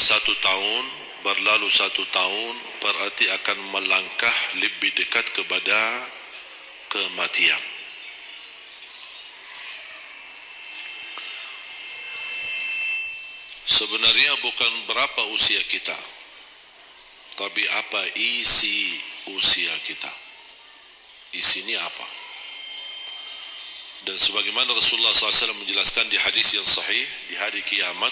1 tahun, berlalu 1 tahun, berarti akan melangkah lebih dekat kepada kematian. Sebenarnya bukan berapa usia kita, tapi apa isi usia kita. Isinya apa? Dan sebagaimana Rasulullah SAW menjelaskan di hadis yang sahih, di hari kiamat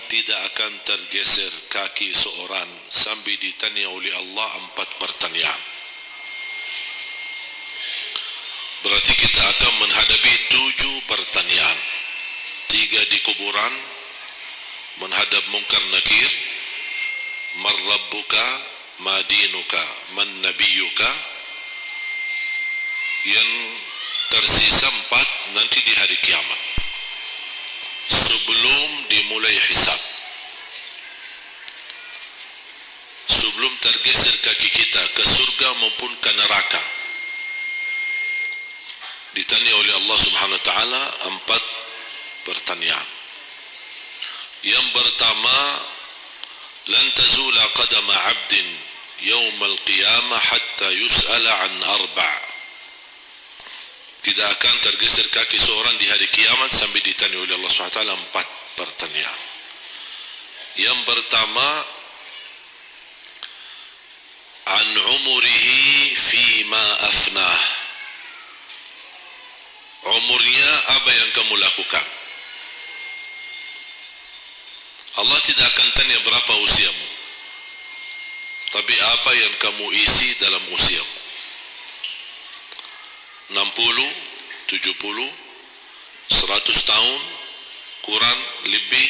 tidak akan tergeser kaki seorang sambil ditanya oleh Allah 4 pertanyaan. Berarti kita akan menghadapi 7 pertanyaan. 3 di kuburan, menghadap mungkar nakir, man rabbuka, ma dinuka, man nabiyuka. Yang tersisa 4 nanti di hari kiamat, sebelum dimulai hisab, sebelum tergeser kaki kita ke surga maupun ke neraka, ditanya oleh Allah Subhanahu wa taala 4 pertanyaan. Yang pertama, lan tazula qadama 'abdin yaumal qiyamah hatta yus'ala an 4. Tidak akan tergeser kaki seorang di hari kiamat sampai ditanya oleh Allah SWT 4 pertanyaan. Yang pertama, an umurihi fima afnah. Umurnya apa yang kamu lakukan? Allah tidak akan tanya berapa usiamu, tapi apa yang kamu isi dalam usiamu. 60, 70, 100 tahun, kurang, lebih,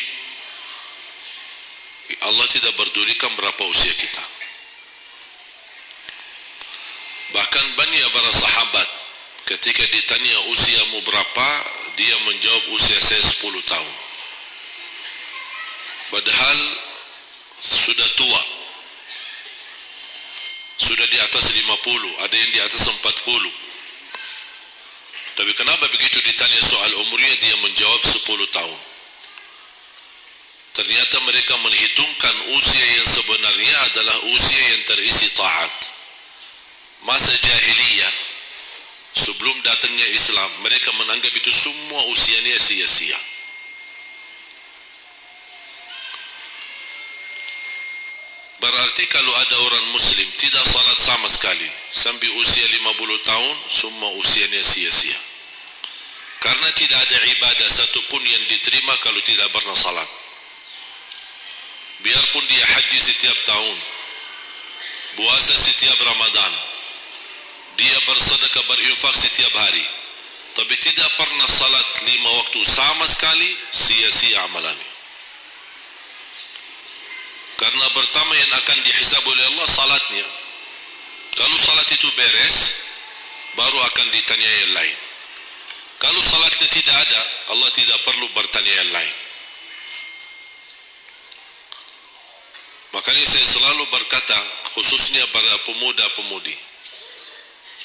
Allah tidak berdulikan berapa usia kita. Bahkan banyak para sahabat ketika ditanya usiamu berapa, dia menjawab usia saya 10 tahun. Padahal sudah tua, sudah di atas 50, ada yang di atas 40. Tapi kenapa begitu ditanya soal umurnya dia menjawab 10 tahun? Ternyata mereka menghitungkan usia yang sebenarnya adalah usia yang terisi taat. Masa jahiliyah, sebelum datangnya Islam, mereka menganggap itu semua usianya sia-sia. Berarti kalau ada orang muslim tidak salat sama sekali sampai usia 50 tahun, semua usianya sia-sia. Karena tidak ada ibadah satupun yang diterima kalau tidak pernah salat. Biarpun dia haji setiap tahun, puasa setiap Ramadan, dia bersedekah berinfak setiap hari, tapi tidak pernah salat 5 waktu sama sekali, sia-sia amalannya. Karena pertama yang akan dihisab oleh Allah salatnya. Kalau salat itu beres, baru akan ditanya yang lain. Kalau salatnya tidak ada, Allah tidak perlu bertanya yang lain. Makanya saya selalu berkata, khususnya para pemuda-pemudi,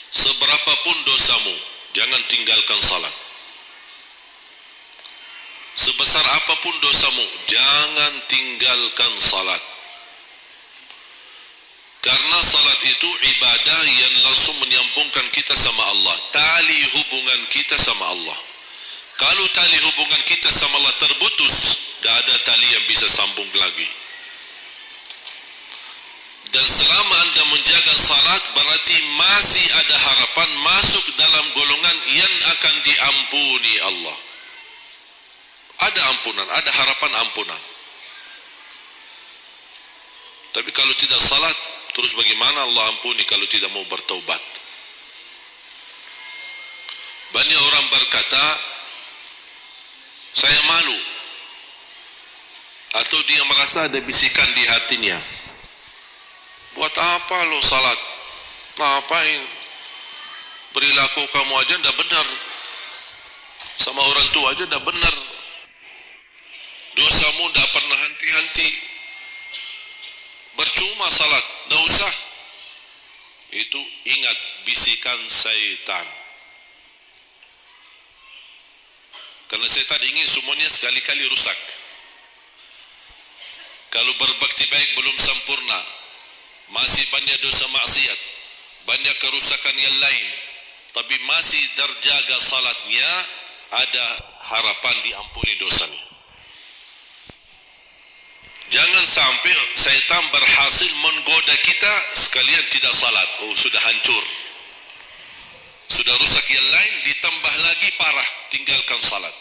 seberapapun dosamu, jangan tinggalkan salat. Sebesar apapun dosamu, jangan tinggalkan salat. Karena salat itu ibadah yang langsung menyambungkan kita sama Allah, tali hubungan kita sama Allah. Kalau tali hubungan kita sama Allah terputus, tidak ada tali yang bisa sambung lagi. Dan selama anda menjaga salat, berarti masih ada harapan masuk dalam golongan yang akan diampuni Allah. Ada ampunan, ada harapan ampunan. Tapi kalau tidak salat, terus bagaimana Allah ampuni kalau tidak mau bertaubat? Banyak orang berkata, saya malu, atau dia merasa ada bisikan di hatinya, buat apa lo salat? Ngapain? Perilaku kamu aja tidak benar, sama orang tua aja tidak benar, dosamu tidak pernah henti-henti, percuma salat, tidak usah. Itu ingat bisikan syaitan. Karena syaitan ingin semuanya sekali-kali rusak. Kalau berbakti baik belum sempurna, masih banyak dosa maksiat, banyak kerusakan yang lain, tapi masih terjaga salatnya, ada harapan diampuni dosanya. Jangan sampai syaitan berhasil menggoda kita sekalian tidak salat. Oh, sudah hancur, sudah rusak yang lain, ditambah lagi parah, tinggalkan salat.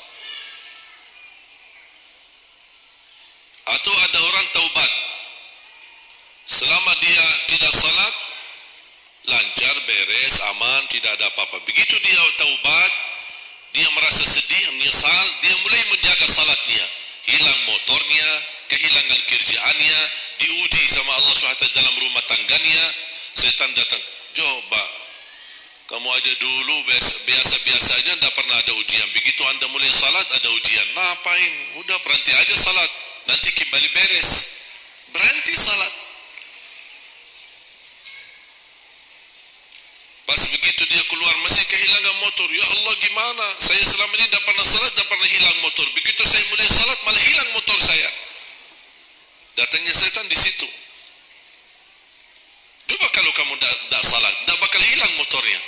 Atau ada orang taubat, selama dia tidak salat, lancar, beres, aman, tidak ada apa-apa. Begitu dia taubat, dia merasa sedih, menyesal, dia mulai menjaga salatnya. Hilang motornya, kehilangan kerjaannya, diuji sama Allah SWT dalam rumah tangganya. Setan datang, coba kamu aja dulu biasa-biasa aja, tidak pernah ada ujian. Begitu anda mulai salat ada ujian. Ngapain? Udah berhenti aja salat, nanti kembali beres. Berhenti salat. Pas begitu dia keluar masih kehilangan motor. Ya Allah, gimana? Saya selama ini tidak pernah salat, tidak pernah hilang motor. Begitu saya mulai salat malah hilang motor saya. Datangnya setan di situ. Coba kalau kamu tidak salat, tidak bakal hilang motornya.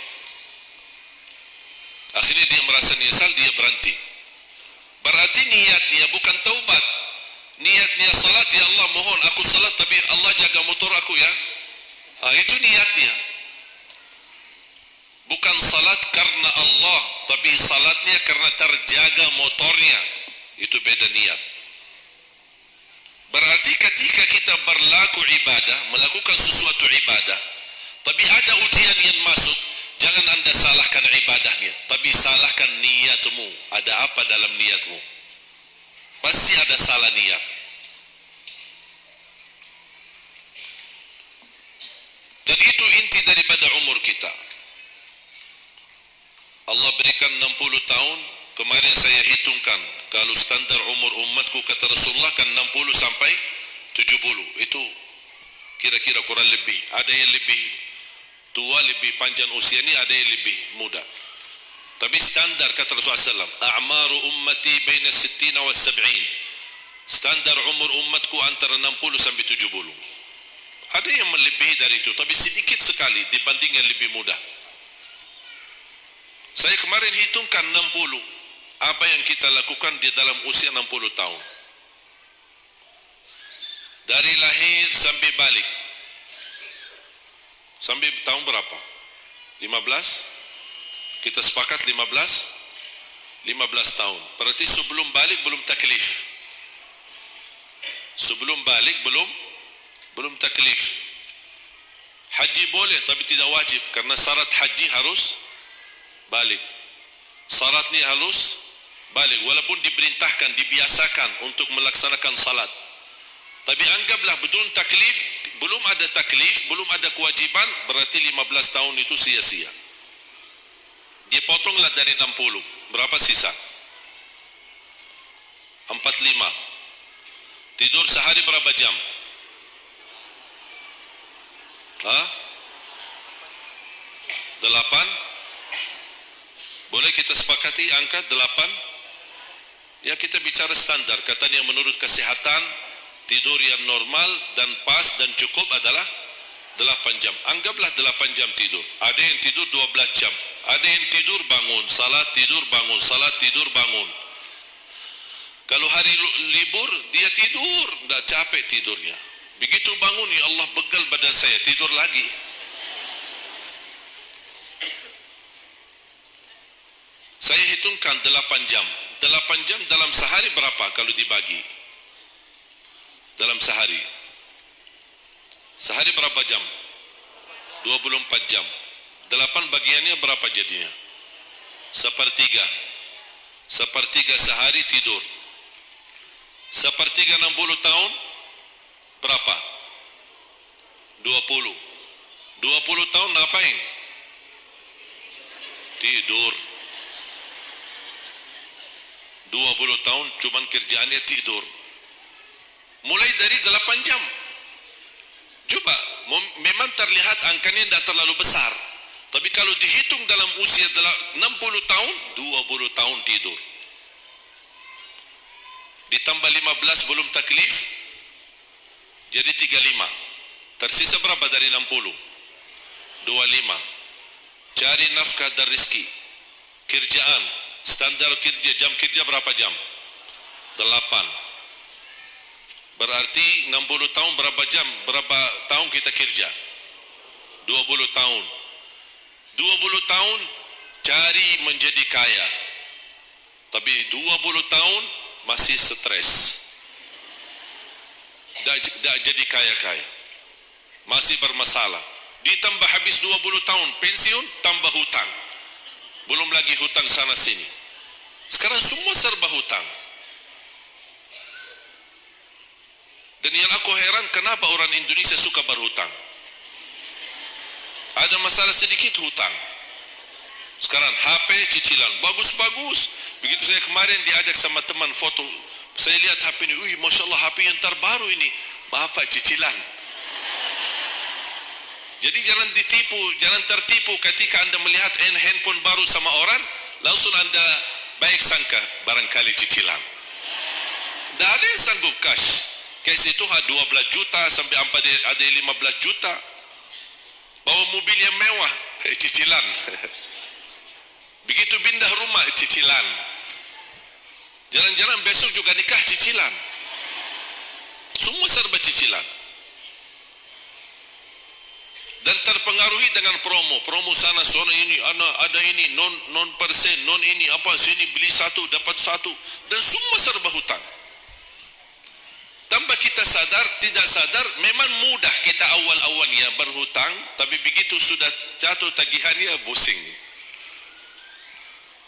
Akhirnya dia merasa nyesal, dia berhenti. Berarti niatnya bukan taubat. Niatnya salat, ya Allah mohon aku salat tapi Allah jaga motor aku ya. Itu niatnya. Bukan salat karena Allah, tapi salatnya karena terjaga motornya. Itu beda niat. Berarti ketika kita berlaku ibadah, melakukan sesuatu ibadah, tapi ada ujian yang masuk, jangan anda salahkan ibadahnya, tapi salahkan niatmu. Ada apa dalam niatmu? Pasti ada salah niat. Dan itu inti daripada umur kita. Allah berikan 60 tahun. Kemarin saya hitungkan, kalau standar umur umatku kata Rasulullah kan 60 sampai 70. Itu kira-kira kurang lebih. Ada yang lebih tua, lebih panjang usianya, ada yang lebih muda. Tapi standar kata Rasulullah SAW, a'maru ummati baina 60 wa 70. Standar umur umatku antara 60 sampai 70. Ada yang melebihi dari itu, tapi sedikit sekali dibanding yang lebih muda. Saya kemarin hitungkan 60. Apa yang kita lakukan di dalam usia 60 tahun. Dari lahir sampai balik. Sampai tahun berapa? 15? Kita sepakat 15? 15 tahun. Berarti sebelum balik belum taklif. Sebelum balik belum taklif. Haji boleh tapi tidak wajib karena syarat haji harus balik. Syaratnya harus balik, walaupun diperintahkan, dibiasakan untuk melaksanakan salat. Tapi anggaplah belum taklif, belum ada taklif, belum ada kewajiban, berarti 15 tahun itu sia-sia. Dipotonglah dari 60, berapa sisa? 45. Tidur sehari berapa jam? Hah? 8? Boleh kita sepakati angka 8? Ya, kita bicara standar. Katanya menurut kesehatan, tidur yang normal dan pas dan cukup adalah 8 jam. Anggaplah 8 jam tidur. Ada yang tidur 12 jam. Ada yang tidur bangun, salat tidur bangun, salat tidur bangun. Kalau hari libur, dia tidur, tidak capek tidurnya. Begitu bangun, ya Allah begal badan saya, tidur lagi. Saya hitungkan 8 jam. 8 jam dalam sehari berapa kalau dibagi? Dalam sehari. Sehari berapa jam? 24 jam. 8 bagiannya berapa jadinya? Sepertiga. Sepertiga sehari tidur. Sepertiga 60 tahun berapa? 20. 20 tahun ngapain? Tidur. 20 tahun cuman kerjaannya tidur. Mulai dari 8 jam. Coba, memang terlihat angkanya tidak terlalu besar. Tapi kalau dihitung dalam usia 60 tahun, 20 tahun tidur. Ditambah 15 belum taklif, Jadi 35. Tersisa berapa dari 60? 25. Cari nafkah dan rizki. Kerjaan, standar kerja, jam kerja berapa jam? 8. Berarti 60 tahun berapa jam? Berapa tahun kita kerja? 20 tahun. 20 tahun cari menjadi kaya. Tapi 20 tahun masih stres. Dah jadi kaya-kaya. Masih bermasalah. Ditambah habis 20 tahun pensiun, tambah hutang. Belum lagi hutang sana sini. Sekarang semua serba hutang. Dan yang aku heran, kenapa orang Indonesia suka berhutang? Ada masalah sedikit hutang. Sekarang HP cicilan bagus-bagus. Begitu saya kemarin diajak sama teman foto, saya lihat HP ini, Masya Allah HP yang terbaru ini. Maaf Pak, cicilan. Jadi jangan ditipu, jangan tertipu ketika Anda melihat handphone baru sama orang, langsung Anda baik sangka barangkali cicilan. Tidak ada yang sanggup cash. Cash itu 12 juta sampai ada 15 juta. Bawa mobil yang mewah, cicilan. Begitu pindah rumah, cicilan. Jalan-jalan besok juga nikah, cicilan. Semua serba cicilan. Dan terpengaruhi dengan promo sana ini, ada ini, non persen, non ini, apa sini beli satu dapat satu, dan semua serba hutang. Tambah kita sadar, tidak sadar, memang mudah kita awal-awalnya berhutang, tapi begitu sudah jatuh tagihannya pusing.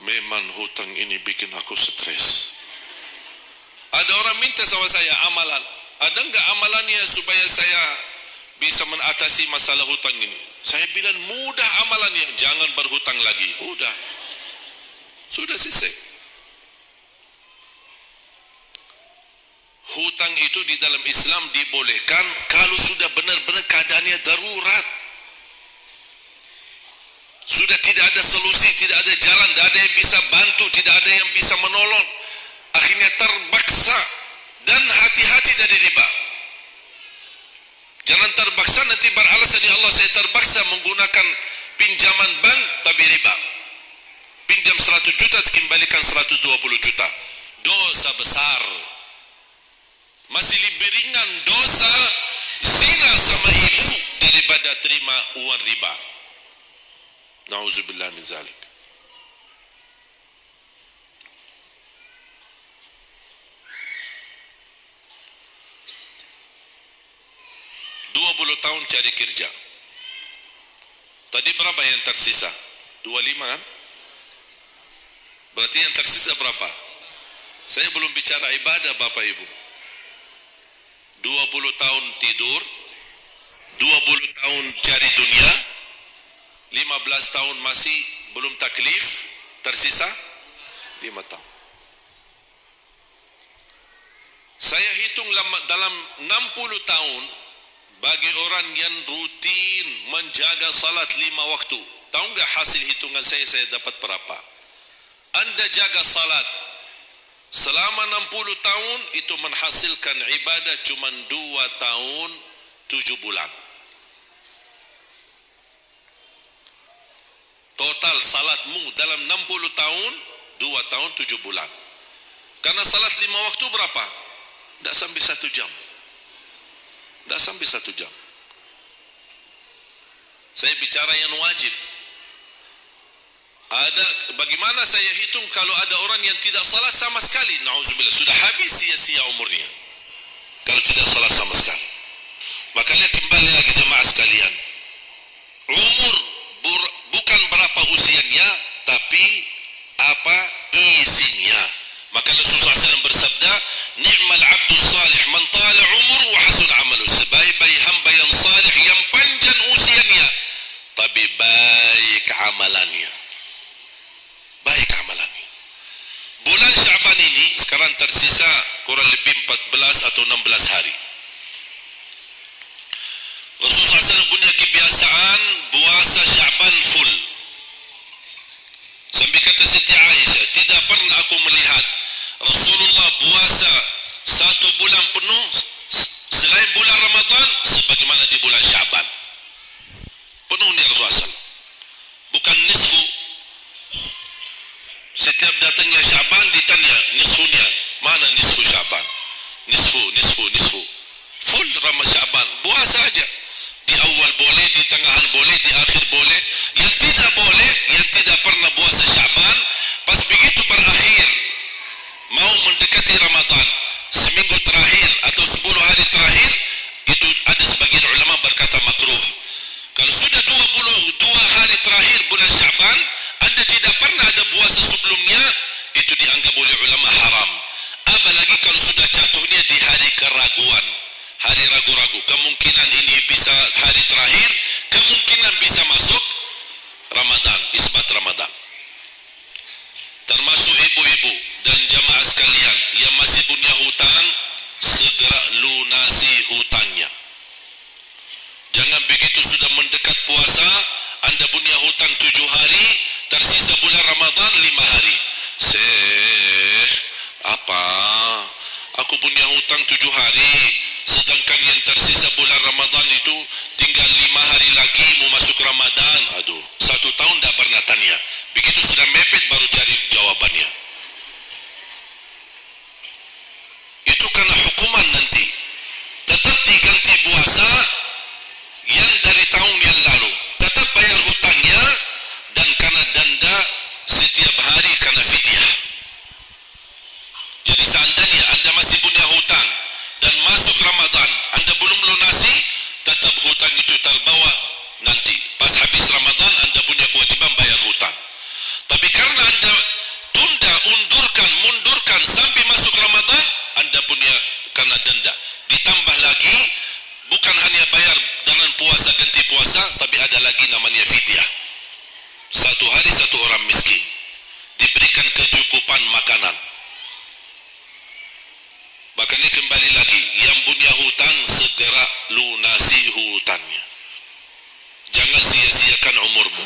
Memang hutang ini bikin aku stres. Ada orang minta sama saya amalan. Ada enggak amalannya supaya saya bisa mengatasi masalah hutang ini? Saya bilang mudah amalannya, jangan berhutang lagi. Udah. Sudah selesai. Hutang itu di dalam Islam dibolehkan kalau sudah benar-benar keadaannya darurat. Sudah tidak ada solusi, tidak ada jalan, tidak ada yang bisa bantu, tidak ada yang bisa menolong. Akhirnya terpaksa, dan hati-hati dari riba. Jangan terpaksa nanti beralasan, ya Allah saya terpaksa menggunakan pinjaman bank tapi riba. Pinjam 100 juta dikembalikan 120 juta. Dosa besar. Masih lebih ringan dosa zina sama ibu daripada terima uang riba. Nauzubillah min zalik. Tahun cari kerja. Tadi berapa yang tersisa? 25 kan? Berarti yang tersisa berapa? Saya belum bicara ibadah Bapak Ibu. 20 tahun tidur, 20 tahun cari dunia, 15 tahun masih belum taklif, tersisa 5 tahun. Saya hitung dalam 60 tahun bagi orang yang rutin menjaga salat 5 waktu. Tahu enggak hasil hitungan saya dapat berapa? Anda jaga salat selama 60 tahun itu menghasilkan ibadah cuma 2 tahun 7 bulan. Total salatmu dalam 60 tahun 2 tahun 7 bulan. Karena salat 5 waktu berapa? Tidak sampai 1 jam. Tidak sampai 1 jam. Saya bicara yang wajib. Ada, bagaimana saya hitung kalau ada orang yang tidak salat sama sekali, na'udzubillah, sudah habis sia-sia umurnya kalau tidak salat sama sekali. Makanya kembali lagi jemaah sekalian, umur bukan berapa usianya, tapi apa isinya. Maka Rasulullah SAW bersabda, ni'mal abdus salih man tala umur wa hasun amalu. Sebaik-baik hamba yang salih yang panjang usianya tapi baik amalannya. Baik amalannya. Bulan Syaban ini sekarang tersisa kurang lebih 14 atau 16 hari. Rasulullah SAW punya kebiasaan puasa Syaban full. Sampai kata Siti Aisyah, tidak pernah aku melihat Rasulullah puasa 1 bulan penuh selain bulan Ramadan. tanya nisfunya, mana nisfu Syaban? Nisfu. Full Sya'ban, puasa saja. Di awal boleh, di tengahan boleh, di akhir boleh. Yang tidak boleh, yang tidak pernah puasa Sya'ban, pas begitu berakhir, mau mendekati Ramadan, seminggu terakhir atau 10 hari terakhir, itu ada sebagian ulama berkata makruh. Kalau sudah 22 hari terakhir bulan Sya'ban, Anda tidak pernah ada puasa sebelumnya, itu dianggap oleh ulama haram. Apalagi kalau sudah jatuhnya di hari keraguan, hari ragu-ragu, kemungkinan ini bisa hari terakhir, kemungkinan bisa masuk Ramadan, isbat Ramadan. Termasuk ibu-ibu dan jamaah sekalian yang masih punya hutang, segera lunasi hutangnya. Jangan begitu sudah mendekat puasa, Anda punya hutang 7 hari, tersisa bulan Ramadan 5 hari. Syekh, apa? Aku punya hutang 7 hari, sedangkan yang tersisa bulan Ramadan itu tinggal 5 hari lagi mau masuk Ramadan. Aduh, 1 tahun tak pernah tanya. Begitu sudah mepet baru cari jawabannya. Itu karena hukuman nanti. Tetap diganti puasa yang dari tahun yang lalu. Tetap bayar hutangnya dan karena denda setiap hari karena fidyah. Jadi seandainya Anda masih punya hutang dan masuk Ramadan, Anda belum lunasi, tetap hutang itu terbawa nanti. Pas habis Ramadan, Anda punya kewajiban bayar hutang. Tapi karena Anda tunda, mundurkan sampai masuk Ramadan, Anda punya karena denda. Ditambah lagi, bukan hanya bayar dengan puasa ganti puasa, tapi ada lagi namanya fidyah. 1 hari 1 orang miskin, diberikan kecukupan makanan. Makanya kembali lagi, yang punya hutang segera lunasi hutangnya. Jangan sia-siakan umurmu.